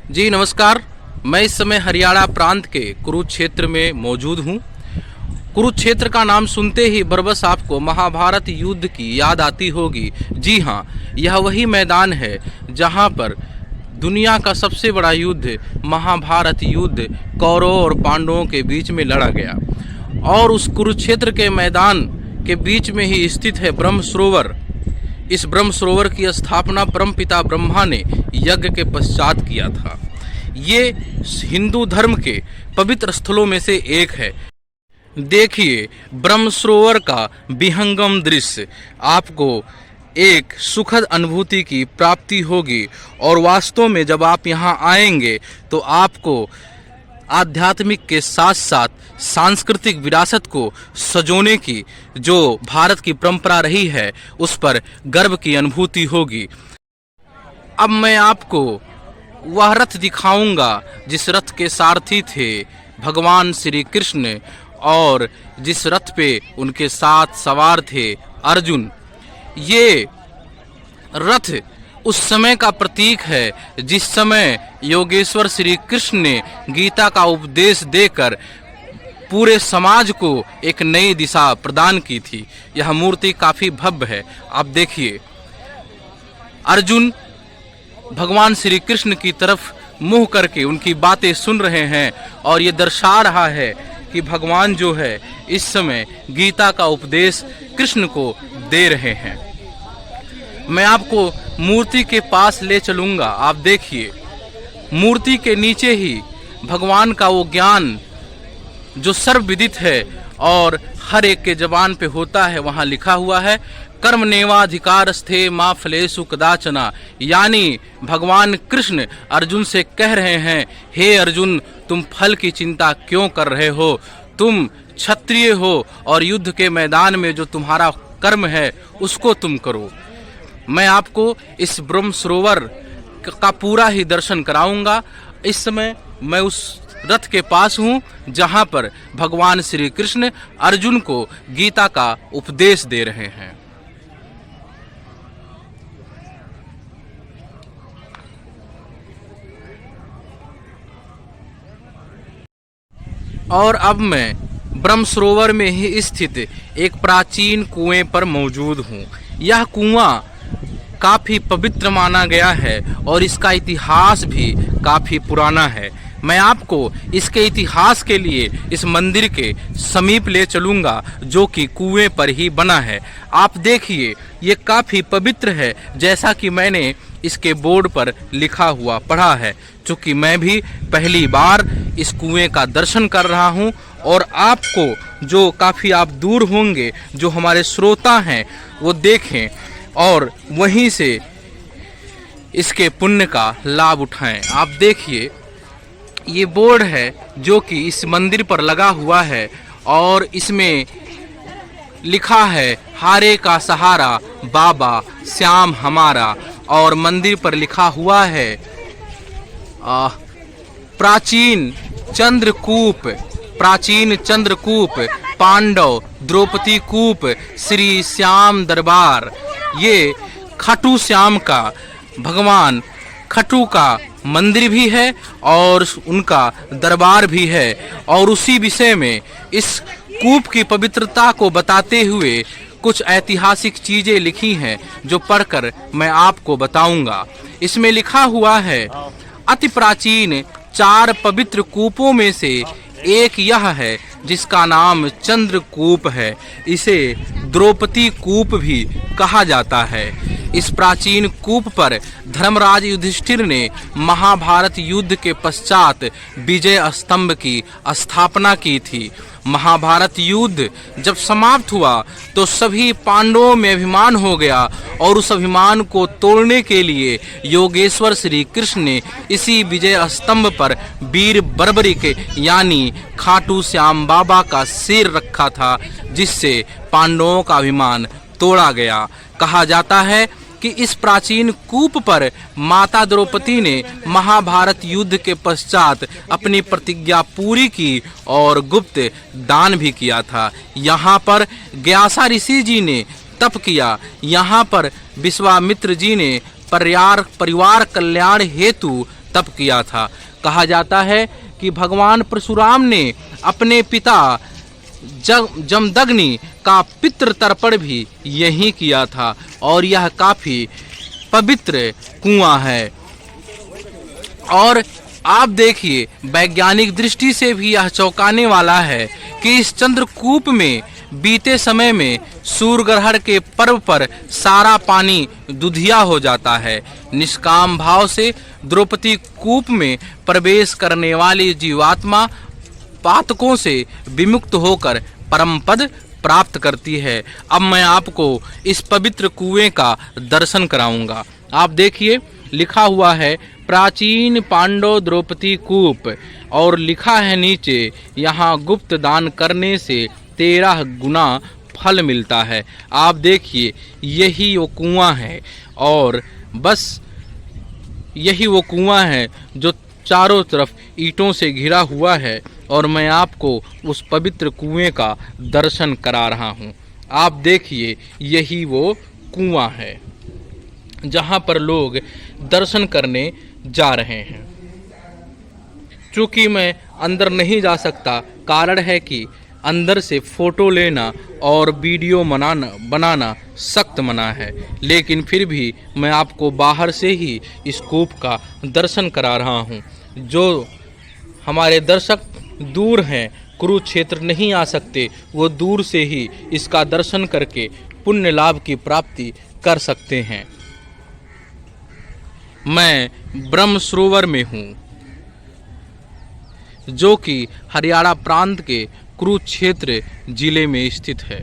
जी नमस्कार। मैं इस समय हरियाणा प्रांत के कुरुक्षेत्र में मौजूद हूँ। कुरुक्षेत्र का नाम सुनते ही बरबस आपको महाभारत युद्ध की याद आती होगी। जी हाँ, यह वही मैदान है जहाँ पर दुनिया का सबसे बड़ा युद्ध महाभारत युद्ध कौरवों और पांडवों के बीच में लड़ा गया। और उस कुरुक्षेत्र के मैदान के बीच में ही स्थित है ब्रह्म सरोवर। इस ब्रह्म सरोवर की स्थापना परमपिता ब्रह्मा ने यज्ञ के पश्चात किया था। ये हिंदू धर्म के पवित्र स्थलों में से एक है। देखिए ब्रह्म सरोवर का विहंगम दृश्य, आपको एक सुखद अनुभूति की प्राप्ति होगी। और वास्तव में जब आप यहाँ आएंगे तो आपको आध्यात्मिक के साथ साथ सांस्कृतिक विरासत को सजोने की जो भारत की परंपरा रही है उस पर गर्व की अनुभूति होगी। अब मैं आपको वह रथ दिखाऊंगा जिस रथ के सारथी थे भगवान श्री कृष्ण और जिस रथ पे उनके साथ सवार थे अर्जुन। ये रथ उस समय का प्रतीक है जिस समय योगेश्वर श्री कृष्ण ने गीता का उपदेश देकर पूरे समाज को एक नई दिशा प्रदान की थी। यह मूर्ति काफी भव्य है। आप देखिए अर्जुन भगवान श्री कृष्ण की तरफ मुंह करके उनकी बातें सुन रहे हैं और ये दर्शा रहा है कि भगवान जो है इस समय गीता का उपदेश कृष्ण को दे रहे हैं। मैं आपको मूर्ति के पास ले चलूंगा। आप देखिए मूर्ति के नीचे ही भगवान का वो ज्ञान जो सर्वविदित है और हर एक के जबान पे होता है, वहाँ लिखा हुआ है कर्मण्येवाधिकारस्थे मा फलेषु कदाचन। यानी भगवान कृष्ण अर्जुन से कह रहे हैं, हे अर्जुन तुम फल की चिंता क्यों कर रहे हो? तुम क्षत्रिय हो और युद्ध के मैदान में जो तुम्हारा कर्म है उसको तुम करो। मैं आपको इस ब्रह्म सरोवर का पूरा ही दर्शन कराऊंगा। इस समय मैं उस रथ के पास हूँ जहाँ पर भगवान श्री कृष्ण अर्जुन को गीता का उपदेश दे रहे हैं। और अब मैं ब्रह्म सरोवर में ही स्थित एक प्राचीन कुएं पर मौजूद हूँ। यह कुआं काफी पवित्र माना गया है और इसका इतिहास भी काफी पुराना है। मैं आपको इसके इतिहास के लिए इस मंदिर के समीप ले चलूंगा जो कि कुएं पर ही बना है। आप देखिए ये काफी पवित्र है जैसा कि मैंने इसके बोर्ड पर लिखा हुआ पढ़ा है। चूँकि मैं भी पहली बार इस कुएं का दर्शन कर रहा हूं और आपको जो काफ़ी आप दूर होंगे जो हमारे श्रोता हैं वो देखें और वहीं से इसके पुण्य का लाभ उठाएं। आप देखिए ये बोर्ड है जो कि इस मंदिर पर लगा हुआ है और इसमें लिखा है हारे का सहारा बाबा श्याम हमारा। और मंदिर पर लिखा हुआ है प्राचीन चंद्रकूप पांडव द्रौपदी कूप श्री श्याम दरबार। ये खाटू श्याम का भगवान खाटू का मंदिर भी है और उनका दरबार भी है। और उसी विषय में इस कूप की पवित्रता को बताते हुए कुछ ऐतिहासिक चीजें लिखी हैं जो पढ़कर मैं आपको बताऊंगा। इसमें लिखा हुआ है अति प्राचीन 4 पवित्र कूपों में से एक यह है जिसका नाम चंद्रकूप है। इसे द्रौपदी कूप भी कहा जाता है। इस प्राचीन कूप पर धर्मराज युधिष्ठिर ने महाभारत युद्ध के पश्चात विजय स्तंभ की स्थापना की थी। महाभारत युद्ध जब समाप्त हुआ तो सभी पांडवों में अभिमान हो गया और उस अभिमान को तोड़ने के लिए योगेश्वर श्री कृष्ण ने इसी विजय स्तंभ पर वीर बर्बरिक यानी खाटू श्याम बाबा का सिर रखा था जिससे पांडवों का अभिमान तोड़ा गया। कहा जाता है कि इस प्राचीन कूप पर माता द्रौपदी ने महाभारत युद्ध के पश्चात अपनी प्रतिज्ञा पूरी की और गुप्त दान भी किया था। यहाँ पर व्यासा ऋषि जी ने तप किया। यहाँ पर विश्वामित्र जी ने परिवार कल्याण हेतु तप किया था। कहा जाता है कि भगवान परशुराम ने अपने पिता जमदग्नि का पितृ तर्पण भी यहीं किया था और यह काफी पवित्र कुआं है। और आप देखिए, वैज्ञानिक दृष्टि से भी यह चौंकाने वाला है कि इस चंद्रकूप में बीते समय में सूर्य ग्रहण के पर्व पर सारा पानी दुधिया हो जाता है। निष्काम भाव से द्रौपदी कूप में प्रवेश करने वाली जीवात्मा पातकों से विमुक्त होकर परम पद प्राप्त करती है। अब मैं आपको इस पवित्र कुएं का दर्शन कराऊंगा। आप देखिए, लिखा हुआ है प्राचीन पांडव द्रौपदी कूप, और लिखा है नीचे यहाँ गुप्त दान करने से 13 गुना फल मिलता है। आप देखिए, यही वो कुआं है, और बस यही वो कुआं है जो चारों तरफ ईंटों से घिरा हुआ है, और मैं आपको उस पवित्र कुएं का दर्शन करा रहा हूँ। आप देखिए, यही वो कुआं है जहाँ पर लोग दर्शन करने जा रहे हैं। चूँकि मैं अंदर नहीं जा सकता, कारण है कि अंदर से फ़ोटो लेना और वीडियो बनाना सख्त मना है, लेकिन फिर भी मैं आपको बाहर से ही इस कूप का दर्शन करा रहा हूँ। जो हमारे दर्शक दूर हैं, कुरुक्षेत्र नहीं आ सकते, वो दूर से ही इसका दर्शन करके पुण्य लाभ की प्राप्ति कर सकते हैं। मैं ब्रह्म सरोवर में हूँ, जो कि हरियाणा प्रांत के कुरुक्षेत्र जिले में स्थित है।